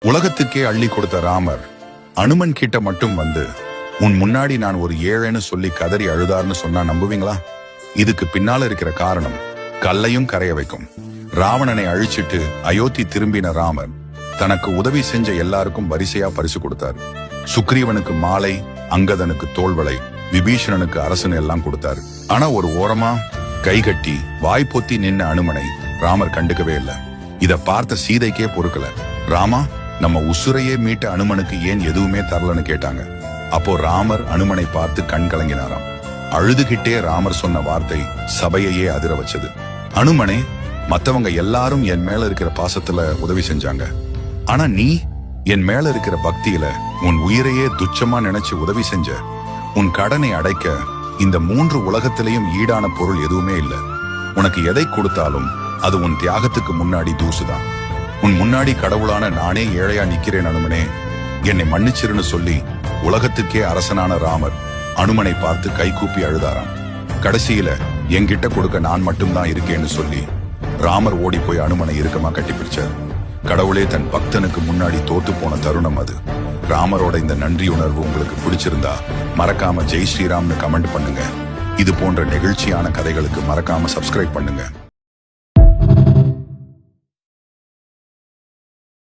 உலகத்துக்கே அள்ளி கொடுத்த ராமர் அனுமன் கிட்ட மட்டும் வந்து உன் முன்னாடி நான் ஒரு ஏழைன்னு சொல்லி கதறி அழுதார்னு சொன்னா நம்புவீங்களா? இதுக்கு பின்னால இருக்கிற காரணம் கல்லையும் கரைய வைக்கும். ராவணனை அழிச்சிட்டு அயோத்தி திரும்பின ராமர் தனக்கு உதவி செஞ்ச எல்லாருக்கும் வரிசையா பரிசு கொடுத்தாரு. சுக்ரீவனுக்கு மாலை, அங்கதனுக்கு தோள்வளை, விபீஷணனுக்கு அரசன் எல்லாம் கொடுத்தாரு. ஆனா ஒரு ஓரமா கைகட்டி வாய்ப்பொத்தி நின்ன அனுமனை ராமர் கண்டுக்கவே இல்லை. இத பார்த்த சீதைக்கே பொறுக்கல. ராமா, நம்ம உசுரையே மீட்ட அனுமனுக்கு ஏன் எதுவுமே தரலன்னு கேட்டாங்க. அப்போ ராமர் அனுமனை பார்த்து கண் கலங்கினாராம். அழுதுகிட்டே ராமர் சொன்ன வார்த்தை சபையையே அதிர வச்சது. அனுமனே, மத்தவங்க எல்லாரும் என் மேல இருக்கிற பாசத்துல உதவி செஞ்சாங்க. ஆனா நீ என் மேல இருக்கிற பக்தியில உன் உயிரையே துச்சமா நினைச்சு உதவி செஞ்ச. உன் கடனை அடைக்க இந்த 3 உலகத்திலையும் ஈடான பொருள் எதுவுமே இல்லை. உனக்கு எதை கொடுத்தாலும் அது உன் தியாகத்துக்கு முன்னாடி தூசுதான். உன் முன்னாடி கடவுளான நானே ஏழையா நிக்கிறேன் அனுமனே, என்னை மன்னிச்சிருன்னு சொல்லி உலகத்துக்கே அரசனான ராமர் அனுமனை பார்த்து கைகூப்பி அழுதாராம். கடைசியில என்கிட்ட கொடுக்க நான் மட்டும்தான் இருக்கேன்னு சொல்லி ராமர் ஓடி போய் அனுமனை இறுக்கமா கட்டிப்பிடிச்சார். கடவுளே தன் பக்தனுக்கு முன்னாடி தோத்து போன தருணம் அது. ராமரோட இந்த நன்றி உணர்வு உங்களுக்கு பிடிச்சிருந்தா மறக்காம ஜெய் ஸ்ரீராம்னு கமெண்ட் பண்ணுங்க. இது போன்ற நெகிழ்ச்சியான கதைகளுக்கு மறக்காம சப்ஸ்கிரைப் பண்ணுங்க.